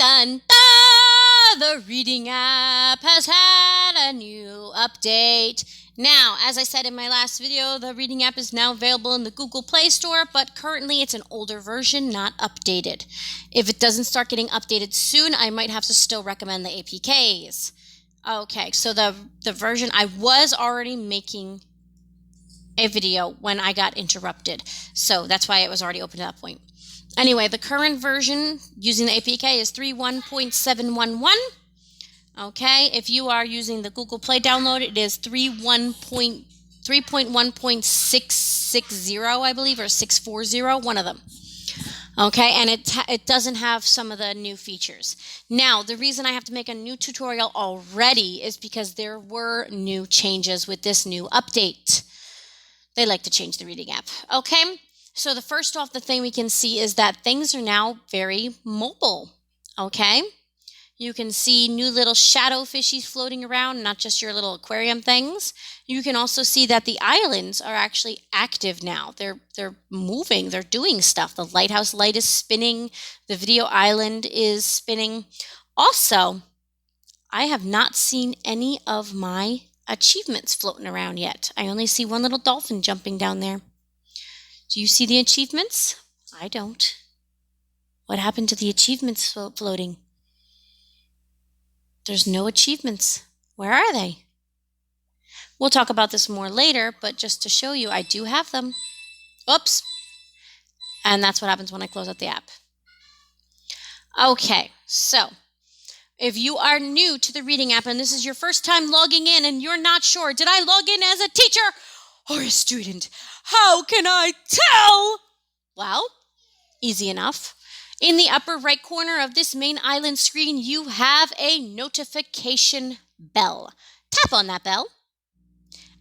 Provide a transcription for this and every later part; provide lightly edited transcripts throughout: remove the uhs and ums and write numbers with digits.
dun, dun! The Reading app has had a new update. Now, as I said in my last video, the Reading app is now available in the Google Play Store, but currently it's an older version, not updated. If it doesn't start getting updated soon, I might have to still recommend the APKs. Okay, so the version, I was already making a video when I got interrupted, so that's why it was already open at that point. Anyway, the current version using the APK is 3.1.711. Okay, if you are using the Google Play download, it is 3.1.660, I believe, or 640, one of them. Okay, and it doesn't have some of the new features. Now, the reason I have to make a new tutorial already is because there were new changes with this new update. They like to change the Reading app. Okay, so the first off, the thing we can see is that things are now very mobile. Okay, you can see new little shadow fishies floating around, not just your little aquarium things. You can also see that the islands are actually active now. They're moving, they're doing stuff. The lighthouse light is spinning, the video island is spinning. Also, I have not seen any of my achievements floating around yet. I only see one little dolphin jumping down there. Do you see the achievements? I don't. What happened to the achievements floating? There's no achievements. Where are they? We'll talk about this more later, but just to show you, I do have them. Oops. And that's what happens when I close out the app. Okay, so if you are new to the Reading app and this is your first time logging in and you're not sure, did I log in as a teacher or a student? How can I tell? Well, easy enough. In the upper right corner of this main island screen, you have a notification bell. Tap on that bell,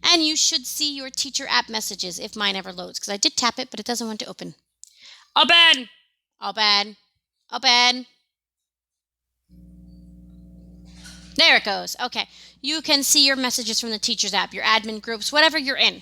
and you should see your teacher app messages if mine ever loads, because I did tap it, but it doesn't want to open. Open! Open! Open! There it goes. Okay. You can see your messages from the teacher's app, your admin groups, whatever you're in.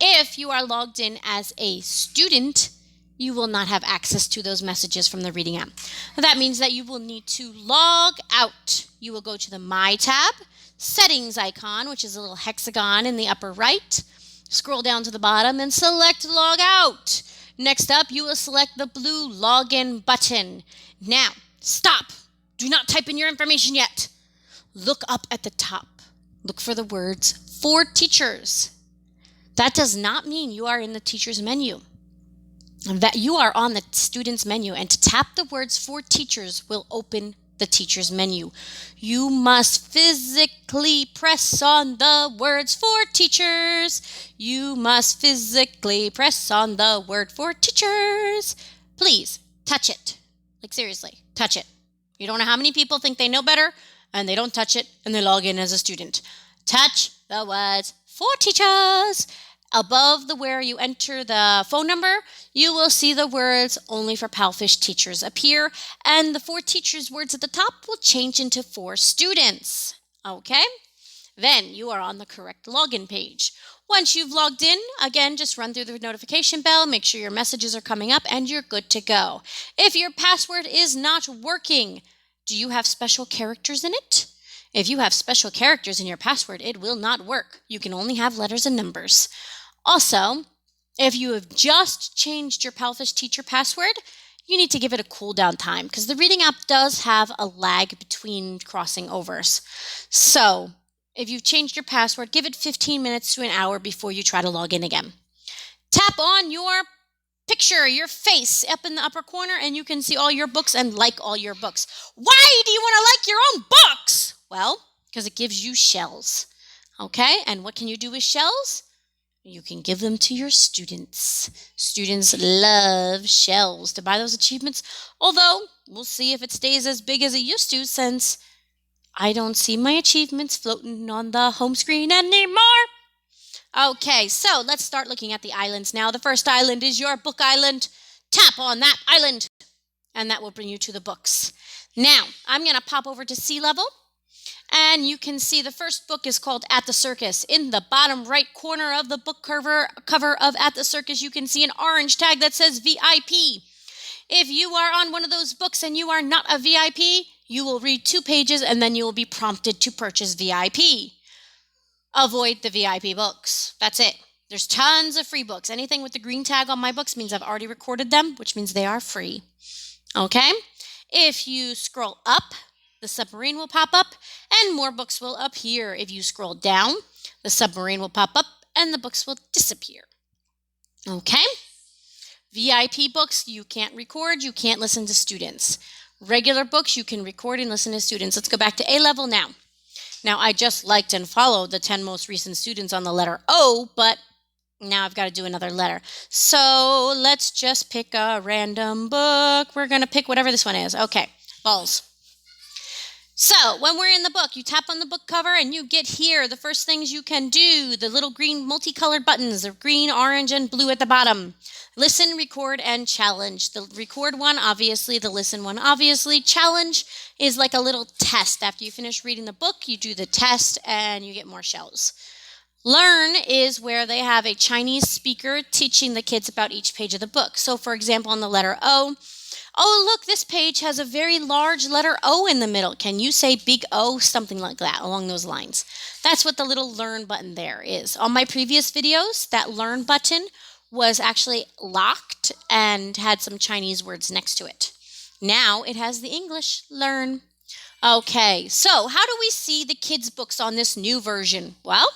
If you are logged in as a student, you will not have access to those messages from the Reading app. That means that you will need to log out. You will go to the My tab, Settings icon, which is a little hexagon in the upper right. Scroll down to the bottom and select Log Out. Next up, you will select the blue Login button. Now, stop. Do not type in your information yet. Look up at the top. Look for the words For Teachers. That does not mean you are in the teacher's menu. That you are on the student's menu, and to tap the words For Teachers will open the teacher's menu. You must physically press on the words For Teachers. You must physically press on the word For Teachers. Please touch it. Like seriously, touch it. You don't know how many people think they know better and they don't touch it and they log in as a student. Touch the words For Teachers. Above the where you enter the phone number, you will see the words Only for Palfish Teachers appear, and the For Teachers words at the top will change into For Students. Okay? Then you are on the correct login page. Once you've logged in, again, just run through the notification bell, make sure your messages are coming up, and you're good to go. If your password is not working, do you have special characters in it? If you have special characters in your password, it will not work. You can only have letters and numbers. Also, if you have just changed your Palfish teacher password, you need to give it a cooldown time because the Reading app does have a lag between crossing overs. So, if you've changed your password, give it 15 minutes to an hour before you try to log in again. Tap on your picture, your face up in the upper corner, and you can see all your books and like all your books. Why do you want to like your own books? Well, because it gives you shells. Okay, and what can you do with shells? You can give them to your students. Students love shells to buy those achievements, although we'll see if it stays as big as it used to since I don't see my achievements floating on the home screen anymore. Okay, so let's start looking at the islands now. The first island is your book island. Tap on that island, and that will bring you to the books. Now, I'm going to pop over to sea level. And you can see the first book is called At the Circus. In the bottom right corner of the book cover of At the Circus, you can see an orange tag that says VIP. If you are on one of those books and you are not a VIP, you will read 2 pages and then you will be prompted to purchase VIP. Avoid the VIP books. That's it. There's tons of free books. Anything with the green tag on my books means I've already recorded them, which means they are free. Okay? If you scroll up, the submarine will pop up and more books will appear. If you scroll down, the submarine will pop up and the books will disappear. Okay? VIP books, you can't record, you can't listen to students. Regular books, you can record and listen to students. Let's go back to A level now. Now, I just liked and followed the 10 most recent students on the letter O, but now I've got to do another letter. So let's just pick a random book. We're going to pick whatever this one is. Okay, balls. So when we're in the book, you tap on the book cover and you get here. The first things you can do, the little green multicolored buttons, the green, orange, and blue at the bottom. Listen, record, and challenge. The record one, obviously. The listen one, obviously. Challenge is like a little test. After you finish reading the book, you do the test and you get more shells. Learn is where they have a Chinese speaker teaching the kids about each page of the book. So, for example, on the letter O, oh, look, this page has a very large letter O in the middle. Can you say big O? Something like that, along those lines. That's what the little learn button there is. On my previous videos, that learn button was actually locked and had some Chinese words next to it. Now it has the English learn. Okay, so how do we see the kids' books on this new version? Well,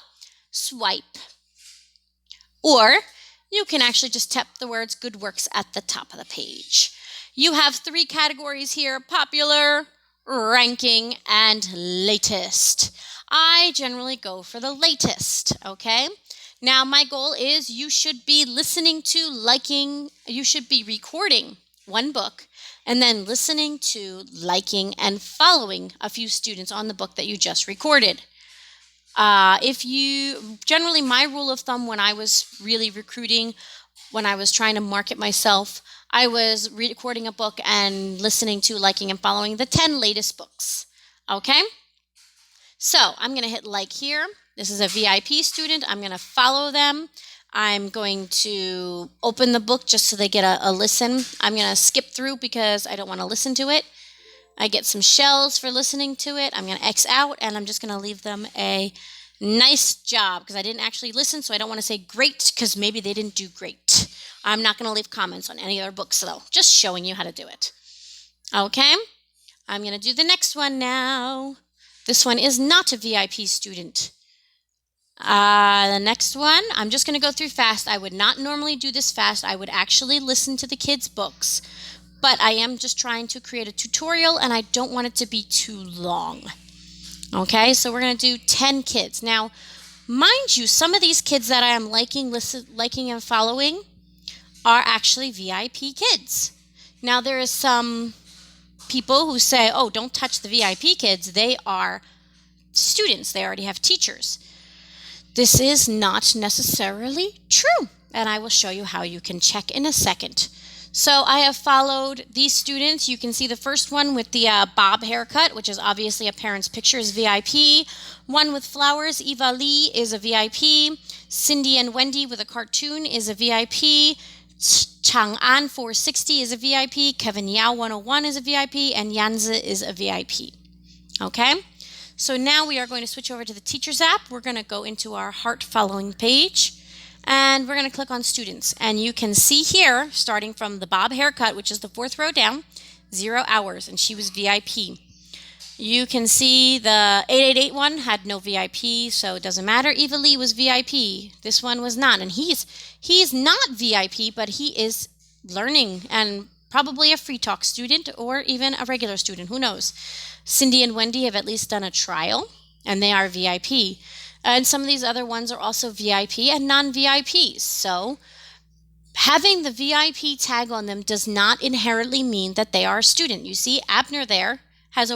swipe. Or you can actually just tap the words good works at the top of the page. You have 3 categories here: popular, ranking, and latest. I generally go for the latest, okay? Now, my goal is you should be you should be recording one book and then listening to, liking, and following a few students on the book that you just recorded. Generally my rule of thumb when I was really recruiting, when I was trying to market myself, I was recording a book and listening to, liking, and following the 10 latest books. Okay? So I'm going to hit like here. This is a VIP student. I'm going to follow them. I'm going to open the book just so they get a listen. I'm going to skip through because I don't want to listen to it. I get some shells for listening to it. I'm going to X out and I'm just going to leave them a nice job because I didn't actually listen, so I don't want to say great because maybe they didn't do great. I'm not going to leave comments on any other books though, just showing you how to do it. Okay, I'm going to do the next one now. This one is not a VIP student. The next one, I'm just going to go through fast. I would not normally do this fast. I would actually listen to the kids' books, but I am just trying to create a tutorial and I don't want it to be too long. Okay, so we're going to do 10 kids. Now, mind you, some of these kids that I am liking, and following are actually VIP kids. Now, there is some people who say, oh, don't touch the VIP kids. They are students. They already have teachers. This is not necessarily true, and I will show you how you can check in a second. So I have followed these students. You can see the first one with the bob haircut, which is obviously a parent's picture, is VIP. One with flowers, Eva Lee, is a VIP. Cindy and Wendy with a cartoon is a VIP. Chang'an 460 is a VIP. Kevin Yao 101 is a VIP. And Yanzi is a VIP. Okay? So now we are going to switch over to the Teachers app. We're going to go into our heart following page. And we're going to click on students. And you can see here, starting from the bob haircut, which is the 4th row down, 0 hours, and she was VIP. You can see the 888 one had no VIP, so it doesn't matter. Eva Lee was VIP. This one was not. And he's not VIP, but he is learning and probably a free talk student or even a regular student. Who knows? Cindy and Wendy have at least done a trial, and they are VIP. And some of these other ones are also VIP and non-VIPs. So having the VIP tag on them does not inherently mean that they are a student. You see, Abner there has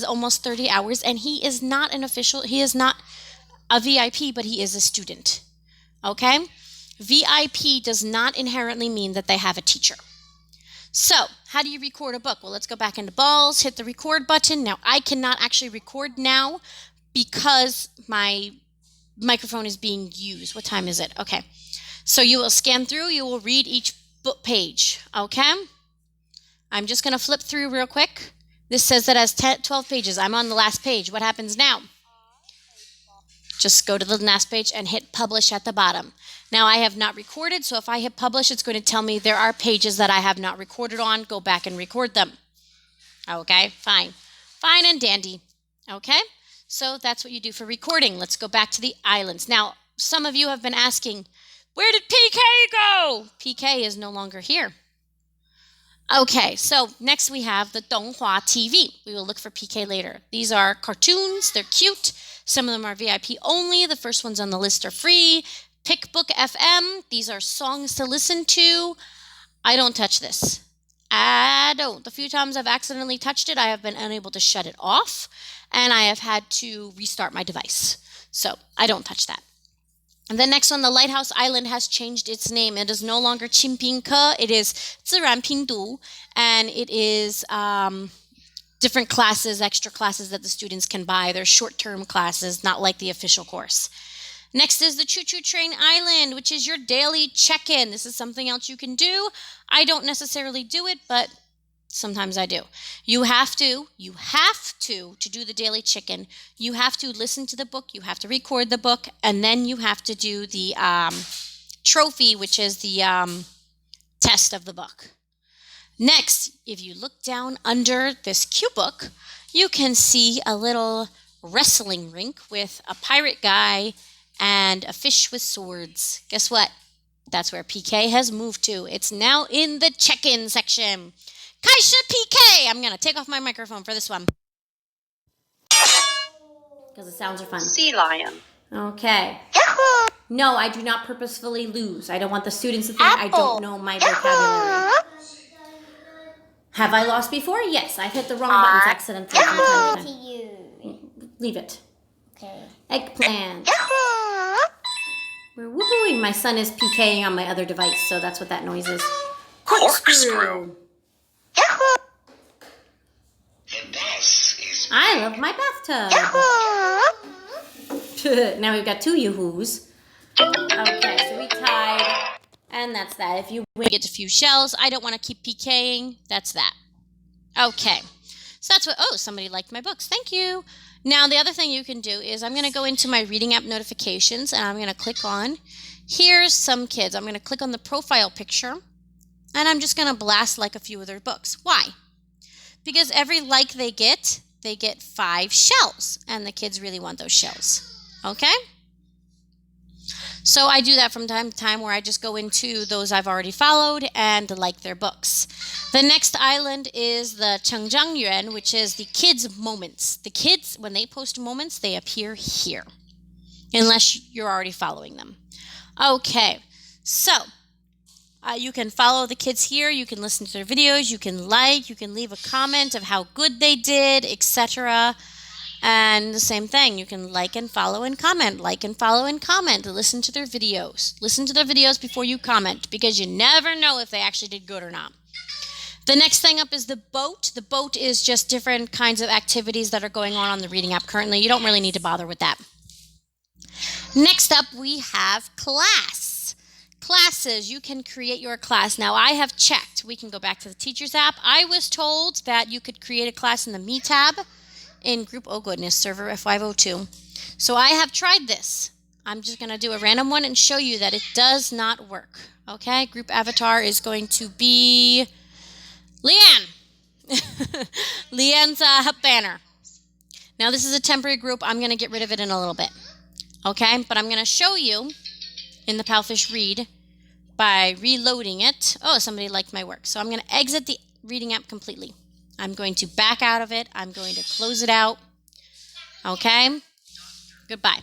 almost 30 hours, and he is not a VIP, but he is a student. Okay? VIP does not inherently mean that they have a teacher. So, how do you record a book? Well, let's go back into balls, hit the record button. Now, I cannot actually record now because my microphone is being used. What time is it? Okay. So you will scan through, you will read each book page. Okay. I'm just going to flip through real quick. This says that has 12 pages. I'm on the last page. What happens now? Just go to the last page and hit publish at the bottom. Now I have not recorded, so if I hit publish, it's going to tell me there are pages that I have not recorded on. Go back and record them. Okay, fine. Fine and dandy. Okay, so that's what you do for recording. Let's go back to the islands. Now, some of you have been asking, where did PK go? PK is no longer here. Okay, so next we have the Donghua TV. We will look for PK later. These are cartoons. They're cute. Some of them are VIP only. The first ones on the list are free. Pickbook FM. These are songs to listen to. I don't touch this. I don't. The few times I've accidentally touched it, I have been unable to shut it off, and I have had to restart my device. So I don't touch that. And the next one, the Lighthouse Island has changed its name. It is no longer Qingpingke. It is 自然拼读, and it is different classes, extra classes that the students can buy. They're short-term classes, not like the official course. Next is the Choo Choo Train Island, which is your daily check-in. This is something else you can do. I don't necessarily do it, but sometimes I do. You have to do the daily check-in. You have to listen to the book. You have to record the book, and then you have to do the trophy, which is the test of the book. Next, if you look down under this cue book, you can see a little wrestling rink with a pirate guy and a fish with swords. Guess what? That's where PK has moved to. It's now in the check-in section. Kaisha PK! I'm going to take off my microphone for this one, because the sounds are fun. Sea lion. Okay. Yahoo! No, I do not purposefully lose. I don't want the students to think I don't know my vocabulary. Have I lost before? Yes, I've hit the wrong buttons accidentally. To you. Leave it. Okay. Eggplant. We're woohooing. My son is PKing on my other device, so that's what that noise is. Corkscrew. I love my bathtub. Now we've got two yoo-hoos. Okay, so we tied. And that's that. If you get a few shells, I don't want to keep PKing. That's that. Okay. So that's what, oh, somebody liked my books. Thank you. Now, the other thing you can do is I'm going to go into my reading app notifications, and I'm going to click on, here's some kids. I'm going to click on the profile picture, and I'm just going to blast like a few of their books. Why? Because every like they get 5 shells, and the kids really want those shells. Okay? So I do that from time to time, where I just go into those I've already followed and like their books. The next island is the Changjiangyuan, which is the kids' moments. The kids, when they post moments, they appear here, unless you're already following them. Okay, so you can follow the kids here. You can listen to their videos. You can leave a comment of how good they did, etc. And the same thing, you can like and follow and comment, listen to their videos. Listen to their videos before you comment, because you never know if they actually did good or not. The next thing up is the boat. The boat is just different kinds of activities that are going on the reading app currently. You don't really need to bother with that. Next up, we have class. Classes, you can create your class. Now, I have checked. We can go back to the Teachers app. I was told that you could create a class in the Me tab in group, oh goodness, server F502. So I have tried this. I'm just going to do a random one and show you that it does not work. Okay, group avatar is going to be Leanne. Leanne's banner. Now this is a temporary group. I'm going to get rid of it in a little bit. Okay, but I'm going to show you in the Palfish Read by reloading it. Oh, somebody liked my work. So I'm going to exit the reading app completely. I'm going to back out of it. I'm going to close it out. Okay? Goodbye.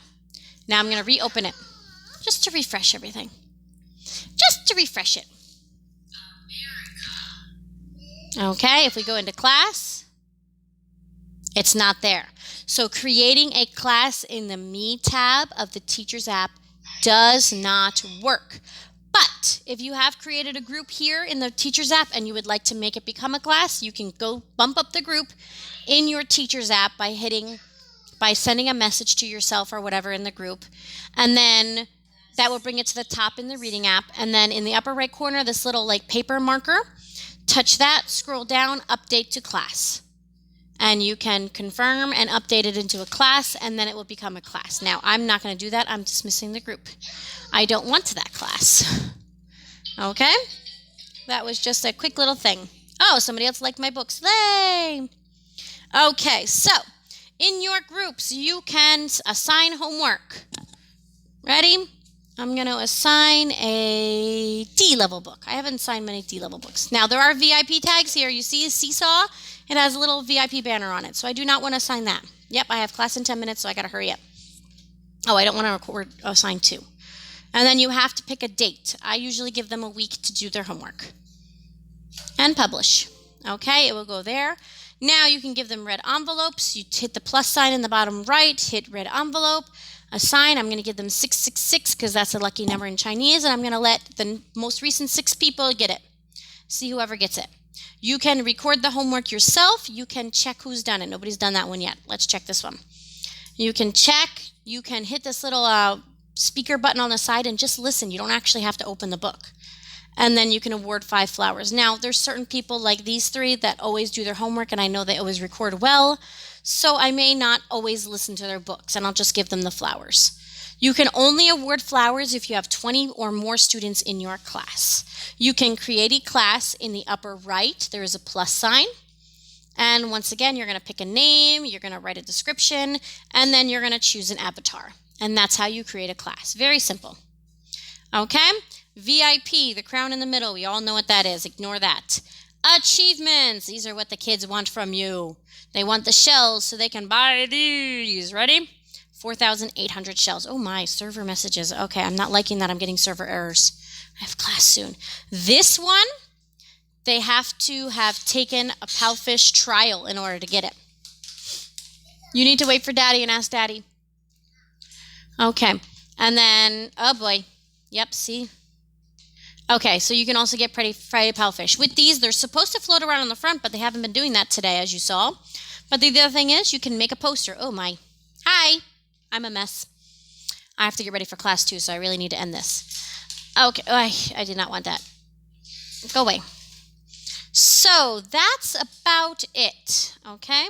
Now I'm going to reopen it just to refresh everything. Just to refresh it. Okay, if we go into class, it's not there. So creating a class in the Me tab of the Teachers app does not work. But if you have created a group here in the Teachers app and you would like to make it become a class, you can go bump up the group in your Teachers app by sending a message to yourself or whatever in the group. And then that will bring it to the top in the reading app. And then in the upper right corner, this little like paper marker, touch that, scroll down, update to class. And you can confirm and update it into a class, and then it will become a class. Now, I'm not going to do that. I'm dismissing the group. I don't want that class. Okay? That was just a quick little thing. Oh, somebody else liked my books. Yay! Okay, so in your groups, you can assign homework. Ready? I'm going to assign a D-level book. I haven't assigned many D-level books. Now, there are VIP tags here. You see a seesaw? It has a little VIP banner on it, so I do not want to assign that. Yep, I have class in 10 minutes, so I got to hurry up. Oh, I don't want to assign 2. And then you have to pick a date. I usually give them a week to do their homework. And publish. Okay, it will go there. Now you can give them red envelopes. You hit the plus sign in the bottom right, hit red envelope, assign. I'm going to give them 666 because that's a lucky number in Chinese, and I'm going to let the most recent 6 people get it. See whoever gets it. You can record the homework yourself. You can check who's done it. Nobody's done that one yet. Let's check this one. You can check. You can hit this little speaker button on the side and just listen. You don't actually have to open the book. And then you can award 5 flowers. Now, there's certain people like these 3 that always do their homework, and I know they always record well. So I may not always listen to their books, and I'll just give them the flowers. You can only award flowers if you have 20 or more students in your class. You can create a class. In the upper right, there is a plus sign. And once again, you're going to pick a name, you're going to write a description, and then you're going to choose an avatar. And that's how you create a class. Very simple. Okay? VIP, the crown in the middle. We all know what that is. Ignore that. Achievements. These are what the kids want from you. They want the shells so they can buy these. Ready? 4,800 shells. Oh my, server messages. Okay, I'm not liking that. I'm getting server errors. I have class soon. This one, they have to have taken a Palfish trial in order to get it. You need to wait for Daddy and ask Daddy. Okay, and then, oh boy. Yep, see? Okay, so you can also get Friday Palfish. With these, they're supposed to float around on the front, but they haven't been doing that today, as you saw. But the other thing is, you can make a poster. Oh my. Hi. I'm a mess. I have to get ready for class too, so I really need to end this. Okay, I did not want that. Go away. So that's about it, okay?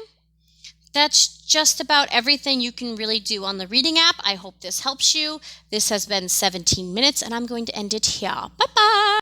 That's just about everything you can really do on the reading app. I hope this helps you. This has been 17 minutes, and I'm going to end it here. Bye-bye.